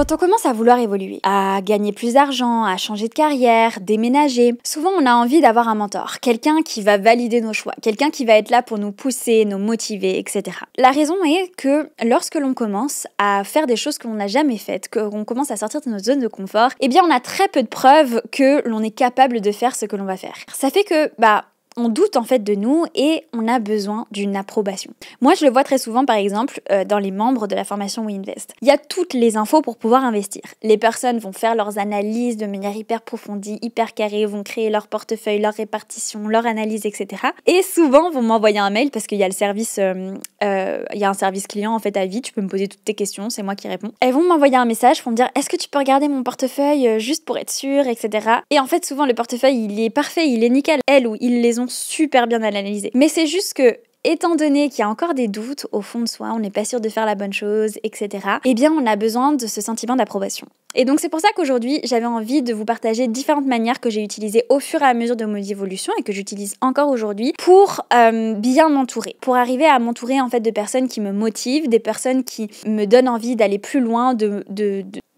Quand on commence à vouloir évoluer, à gagner plus d'argent, à changer de carrière, déménager, souvent on a envie d'avoir un mentor, quelqu'un qui va valider nos choix, quelqu'un qui va être là pour nous pousser, nous motiver, etc. La raison est que lorsque l'on commence à faire des choses que l'on n'a jamais faites, qu'on commence à sortir de notre zone de confort, eh bien on a très peu de preuves que l'on est capable de faire ce que l'on va faire. Ça fait que, on doute en fait de nous et on a besoin d'une approbation. Moi, je le vois très souvent, par exemple, dans les membres de la formation WeInvest. Il y a toutes les infos pour pouvoir investir. Les personnes vont faire leurs analyses de manière hyper approfondie, hyper carrée, vont créer leur portefeuille, leur répartition, leur analyse, etc. Et souvent, vont m'envoyer un mail parce qu'il y a le service, il y a un service client en fait à vie. Tu peux me poser toutes tes questions, c'est moi qui réponds. Elles vont m'envoyer un message pour me dire est-ce que tu peux regarder mon portefeuille juste pour être sûre, etc. Et en fait, souvent le portefeuille il est parfait, il est nickel. Elles ou ils les ont super bien analysé. Mais c'est juste que, étant donné qu'il y a encore des doutes au fond de soi, on n'est pas sûr de faire la bonne chose, etc., eh bien on a besoin de ce sentiment d'approbation. Et donc c'est pour ça qu'aujourd'hui, j'avais envie de vous partager différentes manières que j'ai utilisées au fur et à mesure de mon évolution et que j'utilise encore aujourd'hui pour bien m'entourer, pour arriver à m'entourer en fait de personnes qui me motivent, des personnes qui me donnent envie d'aller plus loin, de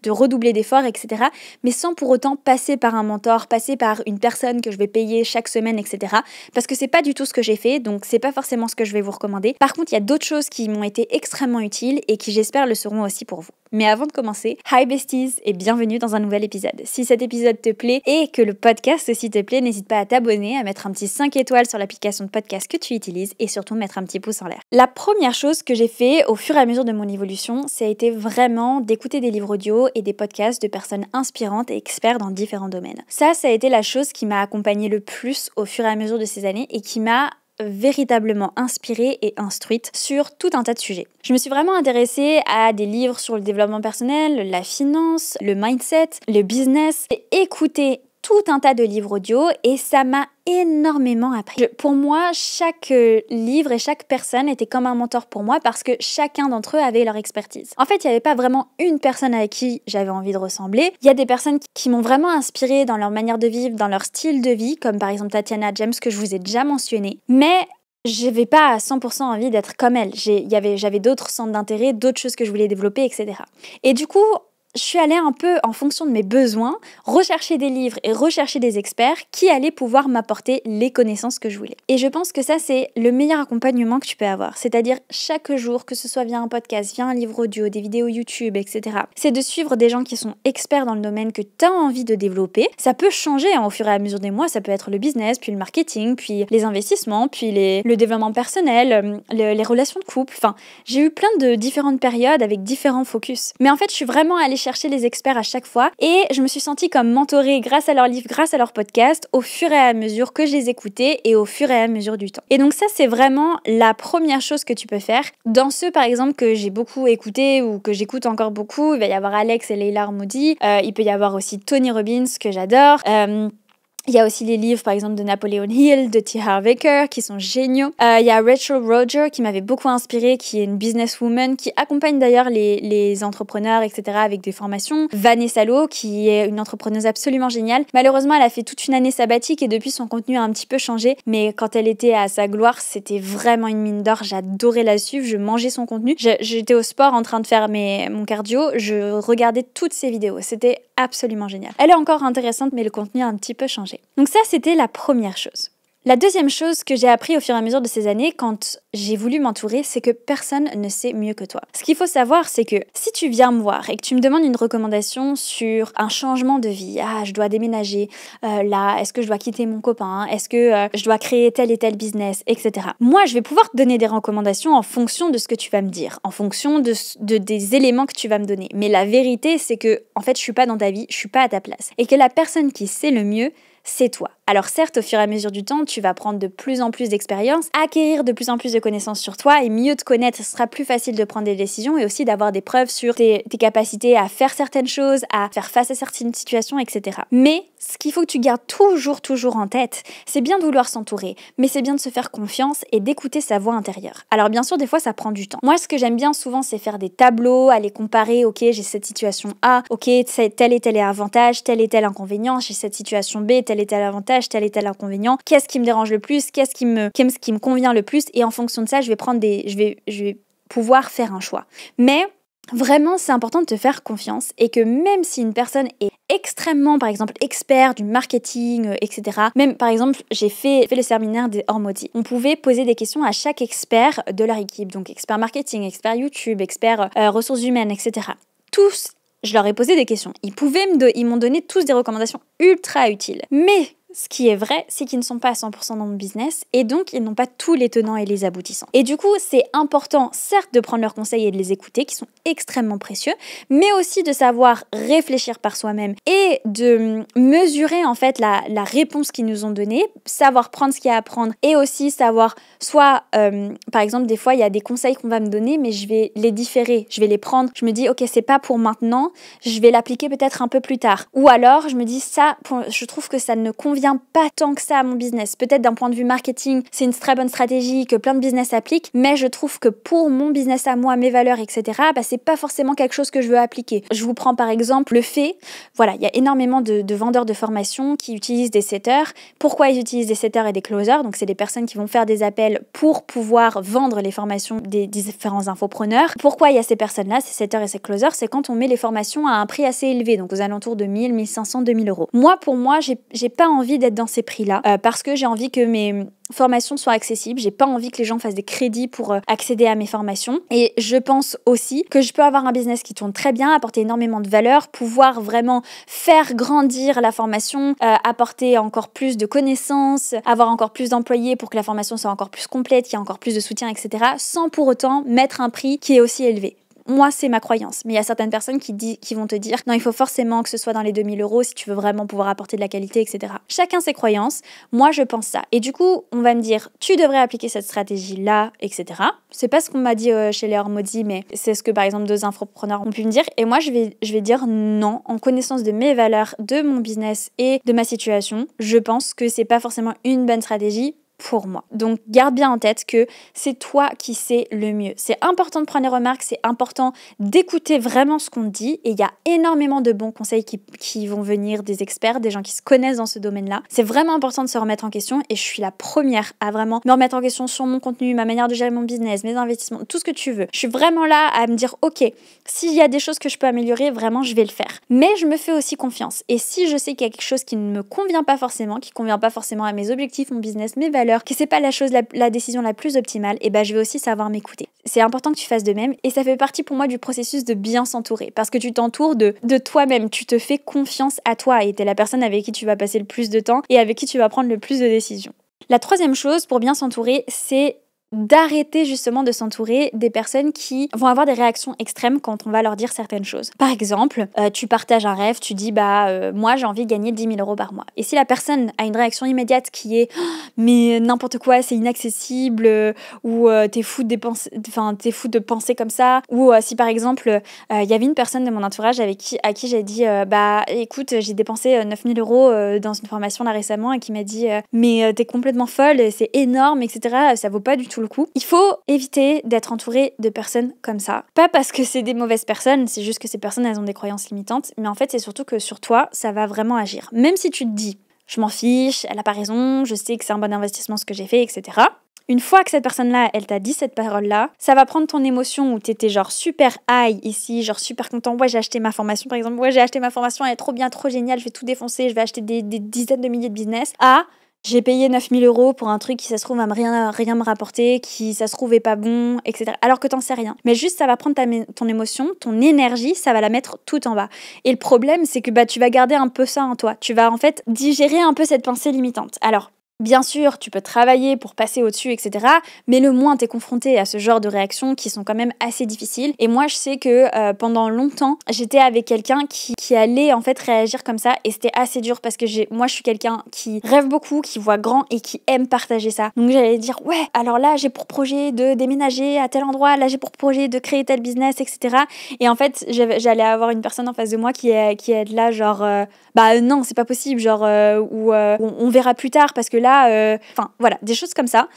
redoubler d'efforts, etc. Mais sans pour autant passer par un mentor, passer par une personne que je vais payer chaque semaine, etc. Parce que c'est pas du tout ce que j'ai fait, donc c'est pas forcément ce que je vais vous recommander. Par contre, il y a d'autres choses qui m'ont été extrêmement utiles et qui j'espère le seront aussi pour vous. Mais avant de commencer, hi besties et bienvenue dans un nouvel épisode. Si cet épisode te plaît et que le podcast aussi te plaît, n'hésite pas à t'abonner, à mettre un petit 5 étoiles sur l'application de podcast que tu utilises et surtout mettre un petit pouce en l'air. La première chose que j'ai fait au fur et à mesure de mon évolution, ça a été vraiment d'écouter des livres audio et des podcasts de personnes inspirantes et experts dans différents domaines. Ça a été la chose qui m'a accompagnée le plus au fur et à mesure de ces années et qui m'a véritablement inspirée et instruite sur tout un tas de sujets. Je me suis vraiment intéressée à des livres sur le développement personnel, la finance, le mindset, le business. J'ai écouté tout un tas de livres audio et ça m'a énormément appris. Pour moi, chaque livre et chaque personne était comme un mentor pour moi parce que chacun d'entre eux avait leur expertise. En fait, il n'y avait pas vraiment une personne avec qui j'avais envie de ressembler. Il y a des personnes qui m'ont vraiment inspirée dans leur manière de vivre, dans leur style de vie, comme par exemple Tatiana James que je vous ai déjà mentionné. Mais j'avais pas à 100% envie d'être comme elle. J'avais d'autres centres d'intérêt, d'autres choses que je voulais développer, etc. Et du coup, je suis allée un peu en fonction de mes besoins, rechercher des livres et rechercher des experts qui allaient pouvoir m'apporter les connaissances que je voulais. Et je pense que ça, c'est le meilleur accompagnement que tu peux avoir. C'est-à-dire chaque jour, que ce soit via un podcast, via un livre audio, des vidéos YouTube, etc. C'est de suivre des gens qui sont experts dans le domaine que tu as envie de développer. Ça peut changer au fur et à mesure des mois. Ça peut être le business, puis le marketing, puis les investissements, puis le développement personnel, les relations de couple. Enfin, j'ai eu plein de différentes périodes avec différents focus. Mais en fait, je suis vraiment allée chercher les experts à chaque fois et je me suis sentie comme mentorée grâce à leurs livres, grâce à leurs podcasts au fur et à mesure que je les écoutais et au fur et à mesure du temps. Et donc ça, c'est vraiment la première chose que tu peux faire. Dans ceux, par exemple, que j'ai beaucoup écouté ou que j'écoute encore beaucoup, il va y avoir Alex et Leila Armoudi, il peut y avoir aussi Tony Robbins que j'adore, il y a aussi les livres, par exemple, de Napoleon Hill, de T. Harv Eker, qui sont géniaux. Il y a Rachel Roger, qui m'avait beaucoup inspirée, qui est une businesswoman, qui accompagne d'ailleurs les entrepreneurs, etc., avec des formations. Vanessa Lowe, qui est une entrepreneuse absolument géniale. Malheureusement, elle a fait toute une année sabbatique et depuis, son contenu a un petit peu changé. Mais quand elle était à sa gloire, c'était vraiment une mine d'or. J'adorais la suivre, je mangeais son contenu. J'étais au sport en train de faire mon cardio, je regardais toutes ses vidéos. C'était absolument génial. Elle est encore intéressante, mais le contenu a un petit peu changé. Donc ça, c'était la première chose. La deuxième chose que j'ai appris au fur et à mesure de ces années, quand j'ai voulu m'entourer, c'est que personne ne sait mieux que toi. Ce qu'il faut savoir, c'est que si tu viens me voir et que tu me demandes une recommandation sur un changement de vie, je dois déménager, là, est-ce que je dois quitter mon copain, est-ce que je dois créer tel et tel business, etc. Moi, je vais pouvoir te donner des recommandations en fonction de ce que tu vas me dire, en fonction des éléments que tu vas me donner. Mais la vérité, c'est que, en fait, je suis pas dans ta vie, je suis pas à ta place. Et que la personne qui sait le mieux, c'est toi. Alors certes, au fur et à mesure du temps, tu vas prendre de plus en plus d'expérience, acquérir de plus en plus de connaissances sur toi et mieux te connaître, ce sera plus facile de prendre des décisions et aussi d'avoir des preuves sur tes capacités à faire certaines choses, à faire face à certaines situations, etc. Mais ce qu'il faut que tu gardes toujours en tête, c'est bien de vouloir s'entourer, mais c'est bien de se faire confiance et d'écouter sa voix intérieure. Alors bien sûr, des fois, ça prend du temps. Moi, ce que j'aime bien souvent, c'est faire des tableaux, aller comparer, ok, j'ai cette situation A, ok, tel et tel est avantage, tel et tel inconvénient, j'ai cette situation B, tel et tel avantage, tel et tel inconvénient, qu'est-ce qui me dérange le plus, qu'est-ce qui me convient le plus, et en fonction de ça, je vais pouvoir faire un choix. Mais Vraiment, c'est important de te faire confiance et que même si une personne est extrêmement, par exemple, expert du marketing, etc. Même, par exemple, j'ai fait le séminaire des Hormody. On pouvait poser des questions à chaque expert de leur équipe. Donc, expert marketing, expert YouTube, expert ressources humaines, etc. Tous, je leur ai posé des questions. Ils m'ont donné tous des recommandations ultra utiles. Mais ce qui est vrai, c'est qu'ils ne sont pas à 100% dans mon business et donc ils n'ont pas tous les tenants et les aboutissants. Et du coup, c'est important, certes, de prendre leurs conseils et de les écouter, qui sont extrêmement précieux, mais aussi de savoir réfléchir par soi-même et de mesurer en fait la réponse qu'ils nous ont donnée, savoir prendre ce qu'il y a à prendre et aussi savoir soit, par exemple, des fois, il y a des conseils qu'on va me donner, mais je vais les différer, je vais les prendre. Je me dis, ok, c'est pas pour maintenant, je vais l'appliquer peut-être un peu plus tard. Ou alors, je me dis, je trouve que ça ne convient pas tant que ça à mon business. Peut-être d'un point de vue marketing, c'est une très bonne stratégie que plein de business appliquent, mais je trouve que pour mon business à moi, mes valeurs, etc., c'est pas forcément quelque chose que je veux appliquer. Je vous prends par exemple le fait, voilà, il y a énormément de vendeurs de formation qui utilisent des setters. Pourquoi ils utilisent des setters et des closers? Donc c'est des personnes qui vont faire des appels pour pouvoir vendre les formations des différents infopreneurs. Pourquoi il y a ces personnes-là, ces setters et ces closers? C'est quand on met les formations à un prix assez élevé, donc aux alentours de 1000, 1500, 2000 euros. Moi, pour moi, j'ai pas envie d'être dans ces prix-là parce que j'ai envie que mes formations soient accessibles. J'ai pas envie que les gens fassent des crédits pour accéder à mes formations. Et je pense aussi que je peux avoir un business qui tourne très bien, apporter énormément de valeur, pouvoir vraiment faire grandir la formation, apporter encore plus de connaissances, avoir encore plus d'employés pour que la formation soit encore plus complète, qu'il y ait encore plus de soutien, etc. sans pour autant mettre un prix qui est aussi élevé. Moi, c'est ma croyance. Mais il y a certaines personnes qui vont te dire non, il faut forcément que ce soit dans les 2000 euros si tu veux vraiment pouvoir apporter de la qualité, etc. Chacun ses croyances. Moi, je pense ça. Et du coup, on va me dire tu devrais appliquer cette stratégie-là, etc. C'est pas ce qu'on m'a dit chez les Hormody, mais c'est ce que, par exemple, 2 infopreneurs ont pu me dire. Et moi, je vais dire non. En connaissance de mes valeurs, de mon business et de ma situation, je pense que c'est pas forcément une bonne stratégie pour moi. Donc garde bien en tête que c'est toi qui sais le mieux. C'est important de prendre les remarques, c'est important d'écouter vraiment ce qu'on te dit et il y a énormément de bons conseils qui vont venir des experts, des gens qui se connaissent dans ce domaine-là. C'est vraiment important de se remettre en question et je suis la première à vraiment me remettre en question sur mon contenu, ma manière de gérer mon business, mes investissements, tout ce que tu veux. Je suis vraiment là à me dire ok, s'il y a des choses que je peux améliorer, vraiment je vais le faire. Mais je me fais aussi confiance et si je sais qu'il y a quelque chose qui ne me convient pas forcément, qui convient pas forcément à mes objectifs, mon business, mes valeurs, que c'est pas la décision la plus optimale, et je vais aussi savoir m'écouter. C'est important que tu fasses de même et ça fait partie pour moi du processus de bien s'entourer parce que tu t'entoures de toi-même, tu te fais confiance à toi et t'es la personne avec qui tu vas passer le plus de temps et avec qui tu vas prendre le plus de décisions. La troisième chose pour bien s'entourer, c'est d'arrêter justement de s'entourer des personnes qui vont avoir des réactions extrêmes quand on va leur dire certaines choses. Par exemple, tu partages un rêve, tu dis moi j'ai envie de gagner 10 000 euros par mois. Et si la personne a une réaction immédiate qui est mais n'importe quoi, c'est inaccessible, ou t'es fou de penser comme ça, ou si par exemple il y avait une personne de mon entourage à qui j'ai dit écoute, j'ai dépensé 9 000 euros dans une formation là récemment et qui m'a dit mais t'es complètement folle, c'est énorme, etc. Ça vaut pas du tout le coup. Il faut éviter d'être entouré de personnes comme ça. Pas parce que c'est des mauvaises personnes, c'est juste que ces personnes, elles ont des croyances limitantes, mais en fait, c'est surtout que sur toi, ça va vraiment agir. Même si tu te dis, je m'en fiche, elle a pas raison, je sais que c'est un bon investissement ce que j'ai fait, etc. Une fois que cette personne-là, elle t'a dit cette parole-là, ça va prendre ton émotion où t'étais genre super high ici, genre super content. Ouais, j'ai acheté ma formation, par exemple. Ouais, j'ai acheté ma formation, elle est trop bien, trop géniale, je vais tout défoncer, je vais acheter des dizaines de milliers de business. J'ai payé 9 000 euros pour un truc qui, ça se trouve, va rien me rapporter, qui, ça se trouve, est pas bon, etc. Alors que t'en sais rien. Mais juste, ça va prendre ton émotion, ton énergie, ça va la mettre tout en bas. Et le problème, c'est que tu vas garder un peu ça en toi. Tu vas en fait digérer un peu cette pensée limitante. Alors, bien sûr, tu peux travailler pour passer au-dessus, etc. Mais le moins, t'es confronté à ce genre de réactions qui sont quand même assez difficiles. Et moi, je sais que pendant longtemps, j'étais avec quelqu'un qui allait en fait réagir comme ça. Et c'était assez dur parce que moi, je suis quelqu'un qui rêve beaucoup, qui voit grand et qui aime partager ça. Donc j'allais dire, ouais, alors là, j'ai pour projet de déménager à tel endroit. Là, j'ai pour projet de créer tel business, etc. Et en fait, j'allais avoir une personne en face de moi qui est là, genre, non, c'est pas possible, genre, on verra plus tard parce que là, voilà, des choses comme ça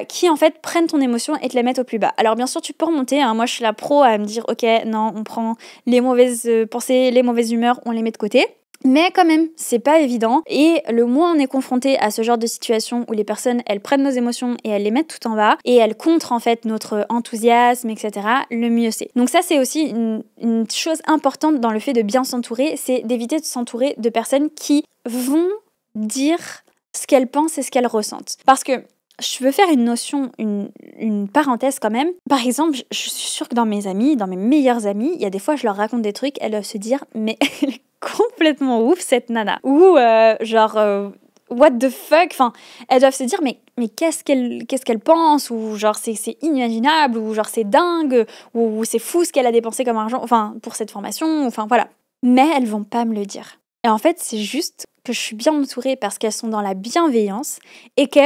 qui en fait prennent ton émotion et te la mettent au plus bas. Alors bien sûr, tu peux remonter, hein. Moi je suis la pro à me dire ok, non, on prend les mauvaises pensées, les mauvaises humeurs, on les met de côté. Mais quand même, c'est pas évident. Et le moins on est confronté à ce genre de situation où les personnes, elles prennent nos émotions et elles les mettent tout en bas et elles contrent en fait notre enthousiasme, etc., le mieux c'est. Donc ça, c'est aussi une chose importante dans le fait de bien s'entourer, c'est d'éviter de s'entourer de personnes qui vont dire ce qu'elles pensent et ce qu'elles ressentent. Parce que je veux faire une parenthèse quand même. Par exemple, je suis sûre que dans mes amis, dans mes meilleurs amis, il y a des fois, je leur raconte des trucs, elles doivent se dire, mais elle est complètement ouf cette nana. Ou what the fuck, enfin, elles doivent se dire, mais qu'est-ce qu'elle pense, ou genre c'est inimaginable, ou genre c'est dingue, ou c'est fou ce qu'elle a dépensé comme argent, enfin, pour cette formation, enfin voilà. Mais elles vont pas me le dire. Et en fait, c'est juste que je suis bien entourée parce qu'elles sont dans la bienveillance et que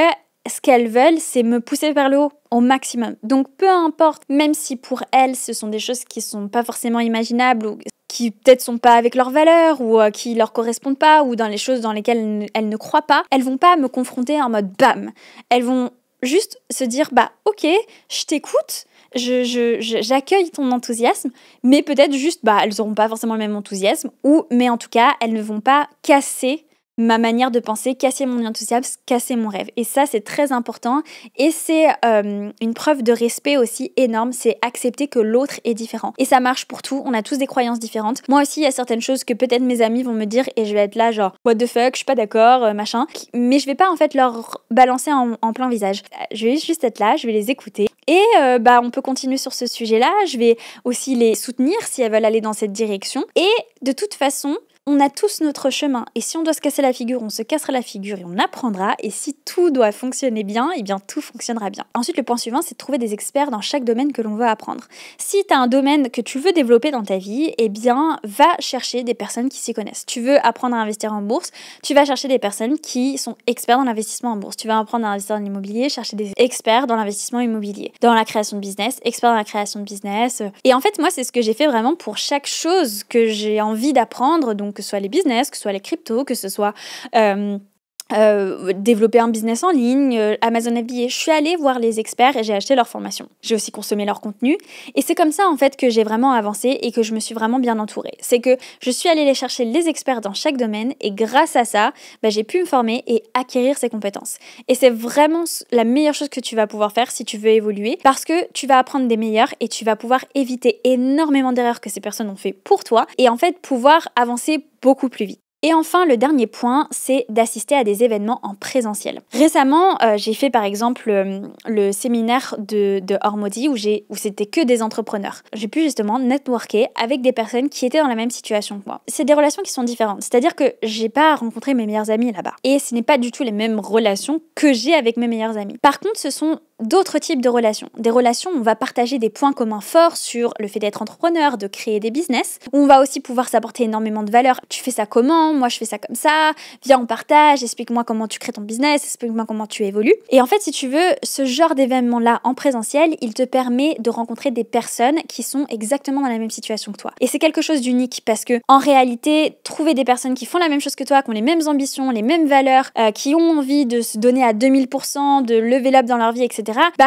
ce qu'elles veulent, c'est me pousser vers le haut au maximum. Donc peu importe, même si pour elles, ce sont des choses qui sont pas forcément imaginables ou qui peut-être sont pas avec leurs valeurs ou qui leur correspondent pas ou dans les choses dans lesquelles elles ne croient pas, elles vont pas me confronter en mode bam. Elles vont juste se dire bah ok, je t'écoute, j'accueille ton enthousiasme, mais peut-être juste bah elles auront pas forcément le même enthousiasme mais en tout cas elles ne vont pas casser ma manière de penser, casser mon enthousiasme, casser mon rêve. Et ça, c'est très important. Et c'est une preuve de respect aussi énorme, c'est accepter que l'autre est différent. Et ça marche pour tout, on a tous des croyances différentes. Moi aussi, il y a certaines choses que peut-être mes amis vont me dire et je vais être là genre « what the fuck, je suis pas d'accord, machin ». Mais je vais pas en fait leur balancer en plein visage. Je vais juste être là, je vais les écouter. Et on peut continuer sur ce sujet-là. Je vais aussi les soutenir si elles veulent aller dans cette direction. Et de toute façon, on a tous notre chemin et si on doit se casser la figure, on se cassera la figure et on apprendra et si tout doit fonctionner bien, eh bien tout fonctionnera bien. Ensuite, le point suivant, c'est de trouver des experts dans chaque domaine que l'on veut apprendre. Si tu as un domaine que tu veux développer dans ta vie, eh bien va chercher des personnes qui s'y connaissent. Tu veux apprendre à investir en bourse, tu vas chercher des personnes qui sont experts dans l'investissement en bourse. Tu vas apprendre à investir en immobilier, chercher des experts dans l'investissement immobilier. Dans la création de business, experts dans la création de business. Et en fait, moi, c'est ce que j'ai fait vraiment pour chaque chose que j'ai envie d'apprendre, donc que ce soit les business, que ce soit les cryptos, que ce soit développer un business en ligne, Amazon FBA. Je suis allée voir les experts et j'ai acheté leur formation. J'ai aussi consommé leur contenu et c'est comme ça en fait que j'ai vraiment avancé et que je me suis vraiment bien entourée. C'est que je suis allée les chercher les experts dans chaque domaine et grâce à ça, j'ai pu me former et acquérir ces compétences. Et c'est vraiment la meilleure chose que tu vas pouvoir faire si tu veux évoluer parce que tu vas apprendre des meilleurs et tu vas pouvoir éviter énormément d'erreurs que ces personnes ont fait pour toi et en fait pouvoir avancer beaucoup plus vite. Et enfin, le dernier point, c'est d'assister à des événements en présentiel. Récemment, j'ai fait par exemple le séminaire de Ormody où c'était que des entrepreneurs. J'ai pu justement networker avec des personnes qui étaient dans la même situation que moi. C'est des relations qui sont différentes, c'est-à-dire que j'ai pas rencontré mes meilleurs amis là-bas. Et ce n'est pas du tout les mêmes relations que j'ai avec mes meilleurs amis. Par contre, ce sont d'autres types de relations. Des relations où on va partager des points communs forts sur le fait d'être entrepreneur, de créer des business, où on va aussi pouvoir s'apporter énormément de valeur. Tu fais ça comment? Moi, je fais ça comme ça. Viens, on partage. Explique-moi comment tu crées ton business. Explique-moi comment tu évolues. Et en fait, si tu veux, ce genre d'événement-là en présentiel, il te permet de rencontrer des personnes qui sont exactement dans la même situation que toi. Et c'est quelque chose d'unique parce que, en réalité, trouver des personnes qui font la même chose que toi, qui ont les mêmes ambitions, les mêmes valeurs, qui ont envie de se donner à 2000%, de level up dans leur vie, etc.,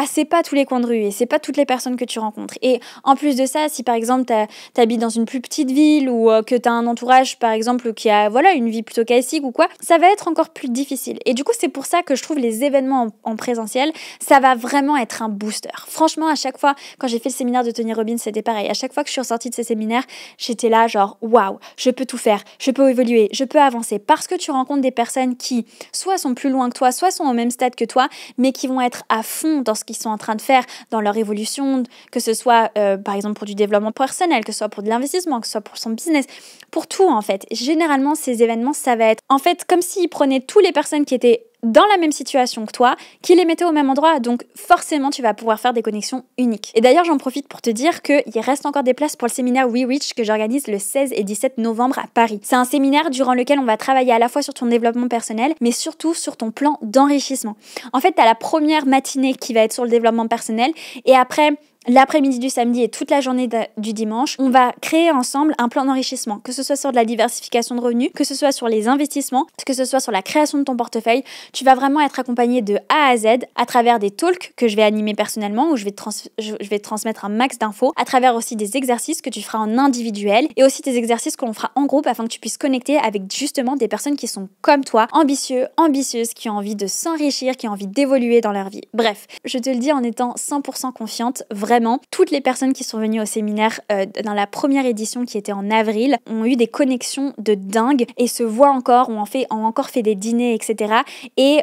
c'est pas tous les coins de rue et c'est pas toutes les personnes que tu rencontres. Et en plus de ça, si par exemple t'habites dans une plus petite ville ou que t'as un entourage par exemple qui a une vie plutôt chaotique ou quoi, ça va être encore plus difficile. Et du coup, c'est pour ça que je trouve les événements en présentiel, ça va vraiment être un booster. Franchement, à chaque fois, quand j'ai fait le séminaire de Tony Robbins, c'était pareil. À chaque fois que je suis ressortie de ces séminaires, j'étais là genre waouh, je peux tout faire, je peux évoluer, je peux avancer parce que tu rencontres des personnes qui soit sont plus loin que toi, soit sont au même stade que toi, mais qui vont être à fond dans ce qu'ils sont en train de faire, dans leur évolution, que ce soit par exemple pour du développement personnel, que ce soit pour de l'investissement, que ce soit pour son business, pour tout en fait. Généralement, ces événements, ça va être en fait comme s'ils prenaient toutes les personnes qui étaient dans la même situation que toi, qui les mettaient au même endroit, donc forcément tu vas pouvoir faire des connexions uniques. Et d'ailleurs j'en profite pour te dire qu'il reste encore des places pour le séminaire We Reach que j'organise le 16 et 17 novembre à Paris. C'est un séminaire durant lequel on va travailler à la fois sur ton développement personnel, mais surtout sur ton plan d'enrichissement. En fait, tu as la première matinée qui va être sur le développement personnel, et après l'après-midi du samedi et toute la journée du dimanche, on va créer ensemble un plan d'enrichissement, que ce soit sur de la diversification de revenus, que ce soit sur les investissements, que ce soit sur la création de ton portefeuille. Tu vas vraiment être accompagné de A à Z à travers des talks que je vais animer personnellement, où je vais te transmettre un max d'infos, à travers aussi des exercices que tu feras en individuel et aussi des exercices que l'on fera en groupe afin que tu puisses connecter avec justement des personnes qui sont comme toi, ambitieuses, qui ont envie de s'enrichir, qui ont envie d'évoluer dans leur vie. Bref, je te le dis en étant 100% confiante, vraiment, toutes les personnes qui sont venues au séminaire dans la première édition qui était en avril ont eu des connexions de dingue et se voient encore, ont encore fait des dîners, etc. Et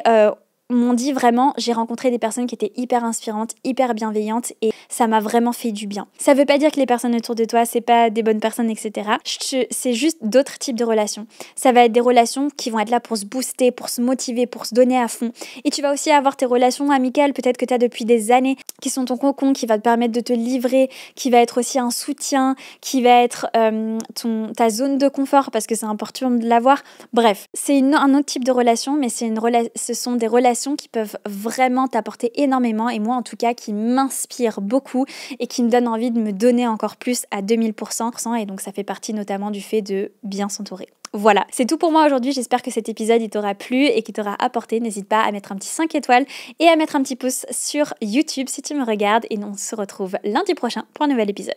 m'ont dit vraiment, j'ai rencontré des personnes qui étaient hyper inspirantes, hyper bienveillantes et ça m'a vraiment fait du bien. Ça veut pas dire que les personnes autour de toi, c'est pas des bonnes personnes, etc. C'est juste d'autres types de relations. Ça va être des relations qui vont être là pour se booster, pour se motiver, pour se donner à fond. Et tu vas aussi avoir tes relations amicales, peut-être que tu as depuis des années, qui sont ton cocon, qui va te permettre de te livrer, qui va être aussi un soutien, qui va être ta zone de confort parce que c'est important de l'avoir. Bref, c'est un autre type de relation, mais ce sont des relations qui peuvent vraiment t'apporter énormément et moi en tout cas qui m'inspirent beaucoup et qui me donnent envie de me donner encore plus à 2000% et donc ça fait partie notamment du fait de bien s'entourer. Voilà, c'est tout pour moi aujourd'hui. J'espère que cet épisode il t'aura plu et qu'il t'aura apporté. N'hésite pas à mettre un petit 5 étoiles et à mettre un petit pouce sur YouTube si tu me regardes et on se retrouve lundi prochain pour un nouvel épisode.